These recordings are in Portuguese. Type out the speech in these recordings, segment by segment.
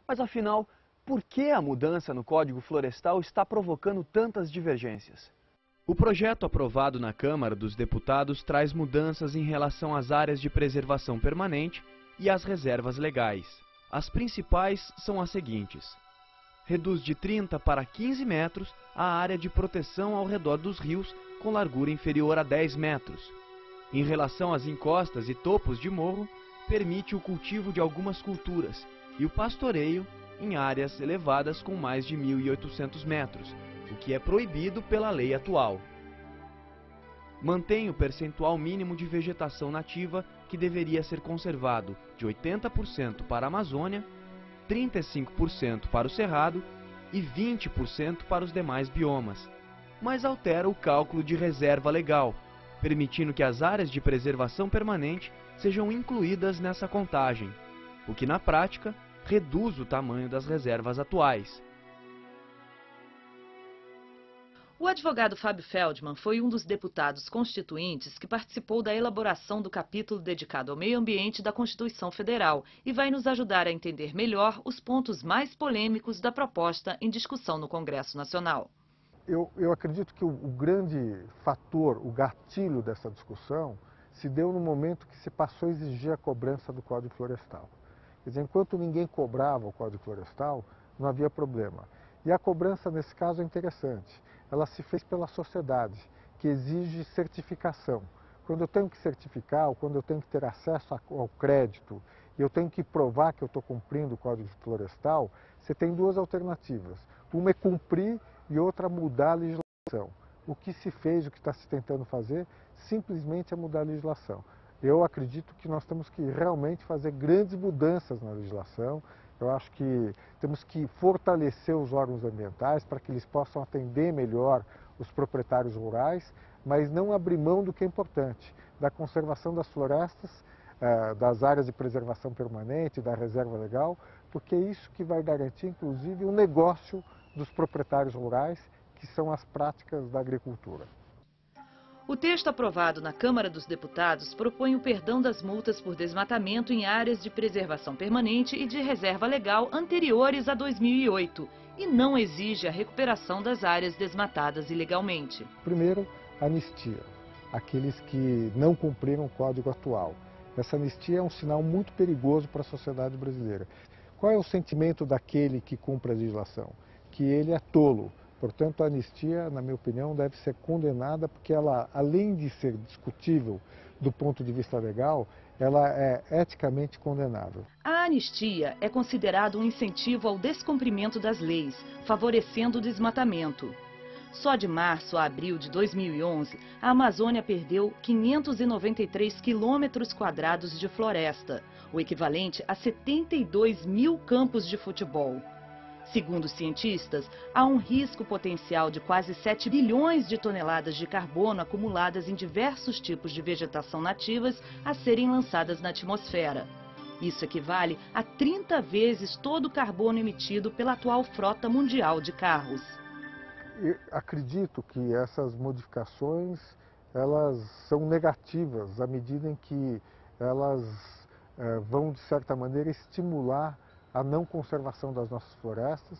Mas afinal, por que a mudança no Código Florestal está provocando tantas divergências? O projeto aprovado na Câmara dos Deputados traz mudanças em relação às áreas de preservação permanente e às reservas legais. As principais são as seguintes: reduz de 30 para 15 metros a área de proteção ao redor dos rios com largura inferior a 10 metros. Em relação às encostas e topos de morro, permite o cultivo de algumas culturas e o pastoreio em áreas elevadas com mais de 1.800 metros, o que é proibido pela lei atual. Mantém o percentual mínimo de vegetação nativa que deveria ser conservado de 80% para a Amazônia, 35% para o Cerrado e 20% para os demais biomas, mas altera o cálculo de reserva legal, permitindo que as áreas de preservação permanente sejam incluídas nessa contagem, o que na prática reduz o tamanho das reservas atuais. O advogado Fábio Feldman foi um dos deputados constituintes que participou da elaboração do capítulo dedicado ao meio ambiente da Constituição Federal e vai nos ajudar a entender melhor os pontos mais polêmicos da proposta em discussão no Congresso Nacional. Eu acredito que o grande fator, o gatilho dessa discussão, se deu no momento que se passou a exigir a cobrança do Código Florestal. Quer dizer, enquanto ninguém cobrava o Código Florestal, não havia problema. E a cobrança, nesse caso, é interessante. Ela se fez pela sociedade, que exige certificação. Quando eu tenho que certificar, ou quando eu tenho que ter acesso ao crédito, e eu tenho que provar que eu estou cumprindo o Código Florestal, você tem duas alternativas. Uma é cumprir e outra mudar a legislação. O que se fez, o que está se tentando fazer, simplesmente é mudar a legislação. Eu acredito que nós temos que realmente fazer grandes mudanças na legislação. Eu acho que temos que fortalecer os órgãos ambientais para que eles possam atender melhor os proprietários rurais, mas não abrir mão do que é importante, da conservação das florestas, das áreas de preservação permanente, da reserva legal, porque é isso que vai garantir, inclusive, o negócio dos proprietários rurais, que são as práticas da agricultura. O texto aprovado na Câmara dos Deputados propõe o perdão das multas por desmatamento em áreas de preservação permanente e de reserva legal anteriores a 2008 e não exige a recuperação das áreas desmatadas ilegalmente. Primeiro, anistia, aqueles que não cumpriram o Código atual. Essa anistia é um sinal muito perigoso para a sociedade brasileira. Qual é o sentimento daquele que cumpre a legislação? Que ele é tolo. Portanto, a anistia, na minha opinião, deve ser condenada porque ela, além de ser discutível do ponto de vista legal, ela é eticamente condenável. A anistia é considerada um incentivo ao descumprimento das leis, favorecendo o desmatamento. Só de março a abril de 2011, a Amazônia perdeu 593 quilômetros quadrados de floresta, o equivalente a 72 mil campos de futebol. Segundo os cientistas, há um risco potencial de quase 7 bilhões de toneladas de carbono acumuladas em diversos tipos de vegetação nativas a serem lançadas na atmosfera. Isso equivale a 30 vezes todo o carbono emitido pela atual frota mundial de carros. Eu acredito que essas modificações elas são negativas à medida em que elas vão, de certa maneira, estimular a não conservação das nossas florestas.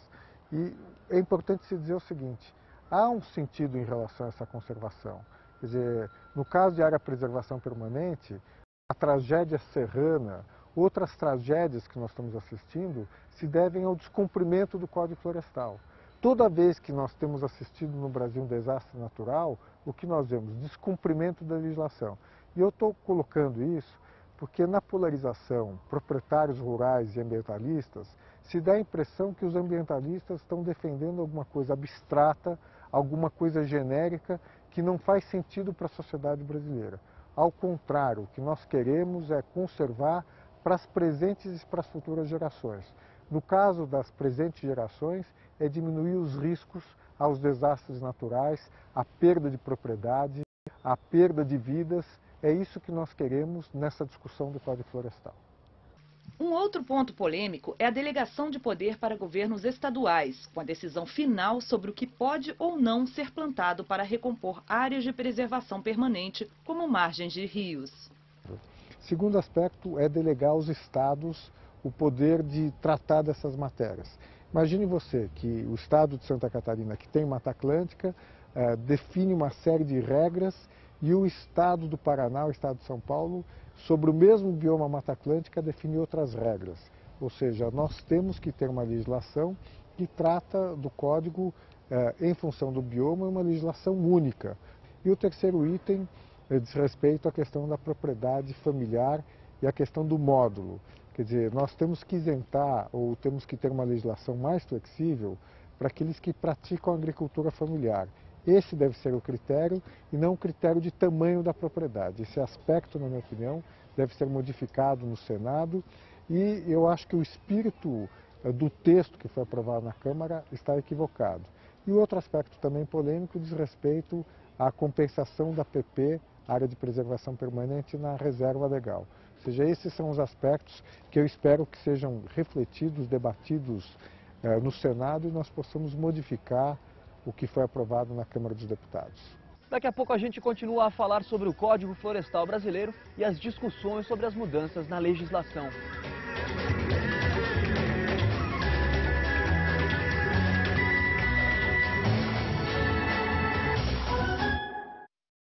E é importante se dizer o seguinte: há um sentido em relação a essa conservação. Quer dizer, no caso de área de preservação permanente, a tragédia serrana, outras tragédias que nós estamos assistindo, se devem ao descumprimento do Código Florestal. Toda vez que nós temos assistido no Brasil um desastre natural, o que nós vemos? Descumprimento da legislação. E eu estou colocando isso porque na polarização proprietários rurais e ambientalistas, se dá a impressão que os ambientalistas estão defendendo alguma coisa abstrata, alguma coisa genérica que não faz sentido para a sociedade brasileira. Ao contrário, o que nós queremos é conservar para as presentes e para as futuras gerações. No caso das presentes gerações, é diminuir os riscos aos desastres naturais, a perda de propriedade, a perda de vidas. É isso que nós queremos nessa discussão do Código Florestal. Um outro ponto polêmico é a delegação de poder para governos estaduais, com a decisão final sobre o que pode ou não ser plantado para recompor áreas de preservação permanente, como margens de rios. Segundo aspecto é delegar aos estados o poder de tratar dessas matérias. Imagine você que o estado de Santa Catarina, que tem Mata Atlântica, define uma série de regras e o estado do Paraná, o estado de São Paulo, sobre o mesmo bioma Mata Atlântica, define outras regras. Ou seja, nós temos que ter uma legislação que trata do código em função do bioma, uma legislação única. E o terceiro item diz respeito à questão da propriedade familiar e à questão do módulo. Quer dizer, nós temos que isentar ou temos que ter uma legislação mais flexível para aqueles que praticam agricultura familiar. Esse deve ser o critério e não o critério de tamanho da propriedade. Esse aspecto, na minha opinião, deve ser modificado no Senado e eu acho que o espírito do texto que foi aprovado na Câmara está equivocado. E o outro aspecto também polêmico diz respeito à compensação da PP, área de preservação permanente, na reserva legal. Ou seja, esses são os aspectos que eu espero que sejam refletidos, debatidos no Senado e nós possamos modificar o que foi aprovado na Câmara dos Deputados. Daqui a pouco a gente continua a falar sobre o Código Florestal Brasileiro e as discussões sobre as mudanças na legislação.